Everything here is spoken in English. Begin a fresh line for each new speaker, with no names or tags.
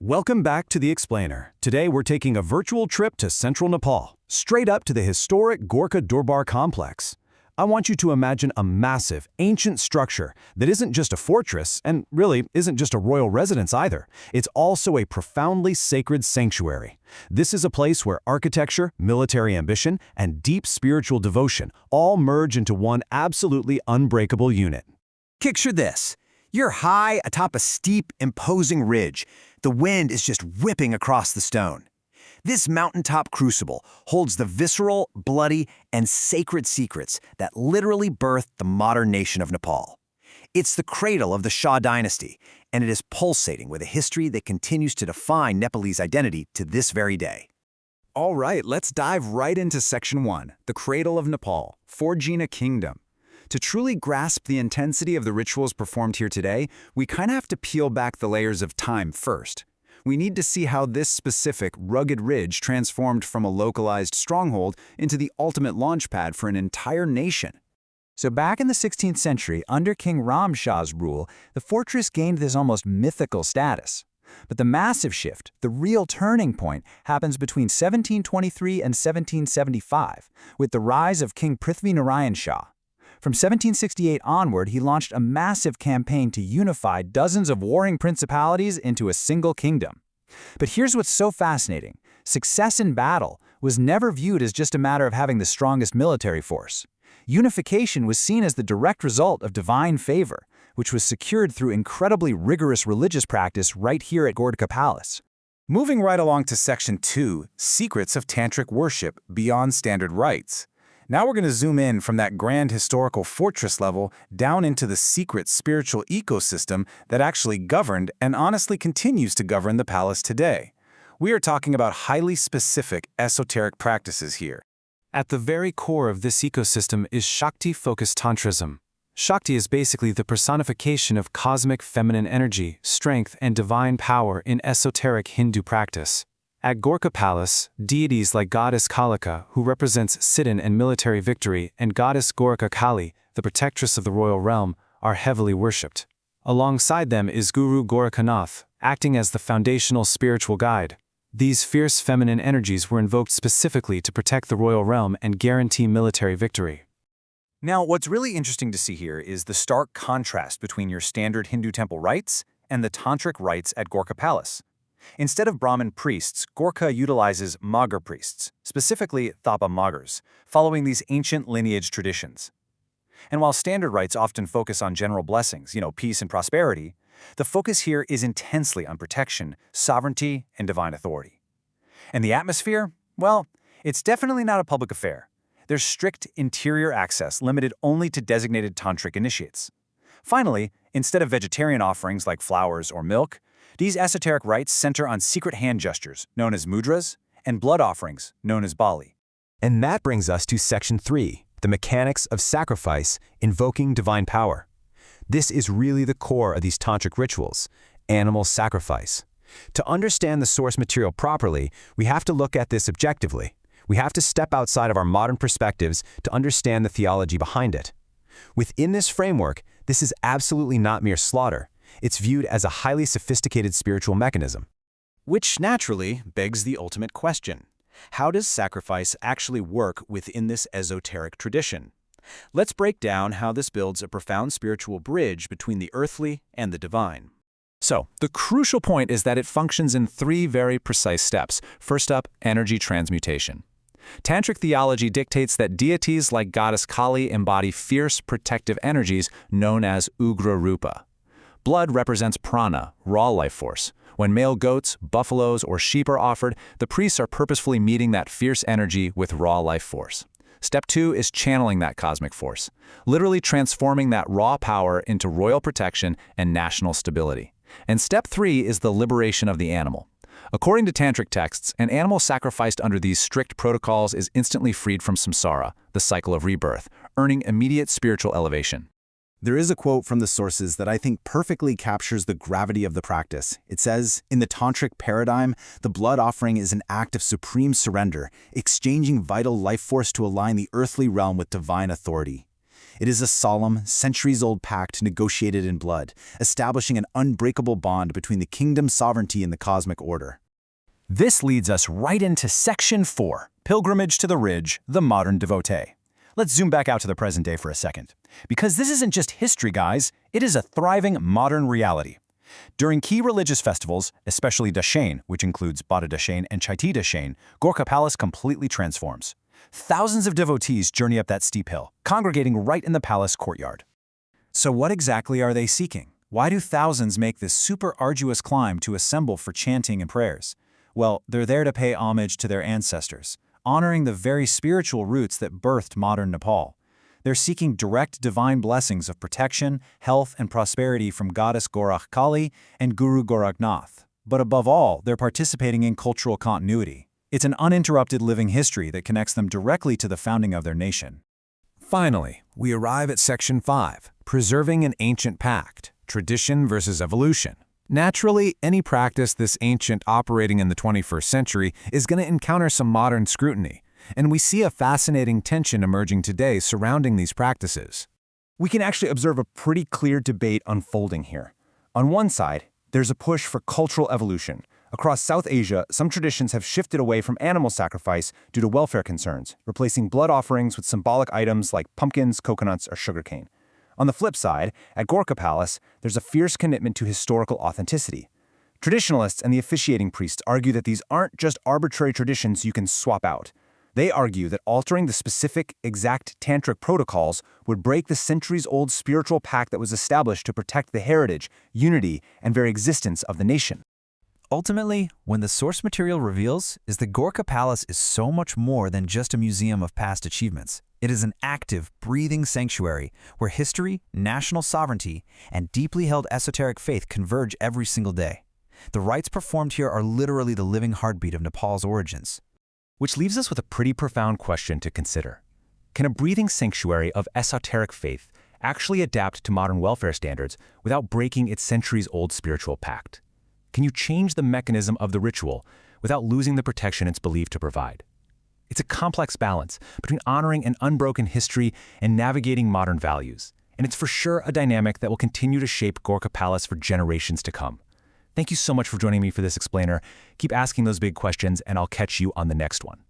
Welcome back to The Explainer. Today we're taking a virtual trip to central Nepal, straight up to the historic Gorkha Durbar complex. I want you to imagine a massive, ancient structure that isn't just a fortress, and really isn't just a royal residence either. It's also a profoundly sacred sanctuary. This is a place where architecture, military ambition, and deep spiritual devotion all merge into one absolutely unbreakable unit.
Picture this. You're high atop a steep, imposing ridge. The wind is just whipping across the stone. This mountaintop crucible holds the visceral, bloody, and sacred secrets that literally birthed the modern nation of Nepal. It's the cradle of the Shah dynasty, and it is pulsating with a history that continues to define Nepalese identity to this very day.
All right, let's dive right into Section 1, the Cradle of Nepal, forging a kingdom. To truly grasp the intensity of the rituals performed here today, we kind of have to peel back the layers of time first. We need to see how this specific, rugged ridge transformed from a localized stronghold into the ultimate launchpad for an entire nation. So back in the 16th century, under King Ram Shah's rule, the fortress gained this almost mythical status. But the massive shift, the real turning point, happens between 1723 and 1775, with the rise of King Prithvi Narayan Shah. From 1768 onward, he launched a massive campaign to unify dozens of warring principalities into a single kingdom. But here's what's so fascinating. Success in battle was never viewed as just a matter of having the strongest military force. Unification was seen as the direct result of divine favor, which was secured through incredibly rigorous religious practice right here at Gorkha Palace.
Moving right along to Section 2, Secrets of Tantric Worship Beyond Standard Rites. Now we're going to zoom in from that grand historical fortress level down into the secret spiritual ecosystem that actually governed and honestly continues to govern the palace today. We are talking about highly specific esoteric practices here.
At the very core of this ecosystem is Shakti-focused Tantrism. Shakti is basically the personification of cosmic feminine energy, strength, and divine power in esoteric Hindu practice. At Gorkha Palace, deities like goddess Kalika, who represents Siddhan and military victory, and goddess Gorkha Kali, the protectress of the royal realm, are heavily worshipped. Alongside them is Guru Gorakhnath, acting as the foundational spiritual guide. These fierce feminine energies were invoked specifically to protect the royal realm and guarantee military victory.
Now, what's really interesting to see here is the stark contrast between your standard Hindu temple rites and the tantric rites at Gorkha Palace. Instead of Brahmin priests, Gorkha utilizes Magar priests, specifically Thapa Magars, following these ancient lineage traditions. And while standard rites often focus on general blessings, peace and prosperity, the focus here is intensely on protection, sovereignty, and divine authority. And the atmosphere? Well, it's definitely not a public affair. There's strict interior access limited only to designated tantric initiates. Finally, instead of vegetarian offerings like flowers or milk, these esoteric rites center on secret hand gestures, known as mudras, and blood offerings, known as bali.
And that brings us to Section 3, the mechanics of sacrifice, invoking divine power. This is really the core of these tantric rituals, animal sacrifice. To understand the source material properly, we have to look at this objectively. We have to step outside of our modern perspectives to understand the theology behind it. Within this framework, this is absolutely not mere slaughter. It's viewed as a highly sophisticated spiritual mechanism.
Which naturally begs the ultimate question. How does sacrifice actually work within this esoteric tradition? Let's break down how this builds a profound spiritual bridge between the earthly and the divine. So, the crucial point is that it functions in three very precise steps. First up, energy transmutation. Tantric theology dictates that deities like goddess Kali embody fierce protective energies known as Ugra Rupa. Blood represents prana, raw life force. When male goats, buffaloes, or sheep are offered, the priests are purposefully meeting that fierce energy with raw life force. Step 2 is channeling that cosmic force, literally transforming that raw power into royal protection and national stability. And step 3 is the liberation of the animal. According to tantric texts, an animal sacrificed under these strict protocols is instantly freed from samsara, the cycle of rebirth, earning immediate spiritual elevation.
There is a quote from the sources that I think perfectly captures the gravity of the practice. It says, "In the tantric paradigm, the blood offering is an act of supreme surrender, exchanging vital life force to align the earthly realm with divine authority. It is a solemn, centuries-old pact negotiated in blood, establishing an unbreakable bond between the kingdom's sovereignty and the cosmic order.
This leads us right into Section 4, Pilgrimage to the Ridge, the Modern Devotee. Let's zoom back out to the present day for a second. Because this isn't just history, guys, it is a thriving modern reality. During key religious festivals, especially Dashain, which includes Bada Dashain and Chaiti Dashain, Gorkha Palace completely transforms. Thousands of devotees journey up that steep hill, congregating right in the palace courtyard.
So what exactly are they seeking? Why do thousands make this super arduous climb to assemble for chanting and prayers? Well, they're there to pay homage to their ancestors, honoring the very spiritual roots that birthed modern Nepal. They're seeking direct divine blessings of protection, health, and prosperity from goddess Gorakh Kali and Guru Gorakhnath. But above all, they're participating in cultural continuity. It's an uninterrupted living history that connects them directly to the founding of their nation.
Finally, we arrive at Section 5, Preserving an Ancient Pact, Tradition versus Evolution. Naturally, any practice this ancient operating in the 21st century is going to encounter some modern scrutiny, and we see a fascinating tension emerging today surrounding these practices.
We can actually observe a pretty clear debate unfolding here. On one side, there's a push for cultural evolution. Across South Asia, some traditions have shifted away from animal sacrifice due to welfare concerns, replacing blood offerings with symbolic items like pumpkins, coconuts, or sugarcane. On the flip side, at Gorkha Palace, there's a fierce commitment to historical authenticity. Traditionalists and the officiating priests argue that these aren't just arbitrary traditions you can swap out. They argue that altering the specific, exact tantric protocols would break the centuries-old spiritual pact that was established to protect the heritage, unity, and very existence of the nation.
Ultimately, when the source material reveals is the Gorkha Palace is so much more than just a museum of past achievements. It is an active, breathing sanctuary where history, national sovereignty, and deeply held esoteric faith converge every single day. The rites performed here are literally the living heartbeat of Nepal's origins.
Which leaves us with a pretty profound question to consider. Can a breathing sanctuary of esoteric faith actually adapt to modern welfare standards without breaking its centuries-old spiritual pact? Can you change the mechanism of the ritual without losing the protection it's believed to provide? It's a complex balance between honoring an unbroken history and navigating modern values. And it's for sure a dynamic that will continue to shape Gorkha Palace for generations to come. Thank you so much for joining me for this explainer. Keep asking those big questions, and I'll catch you on the next one.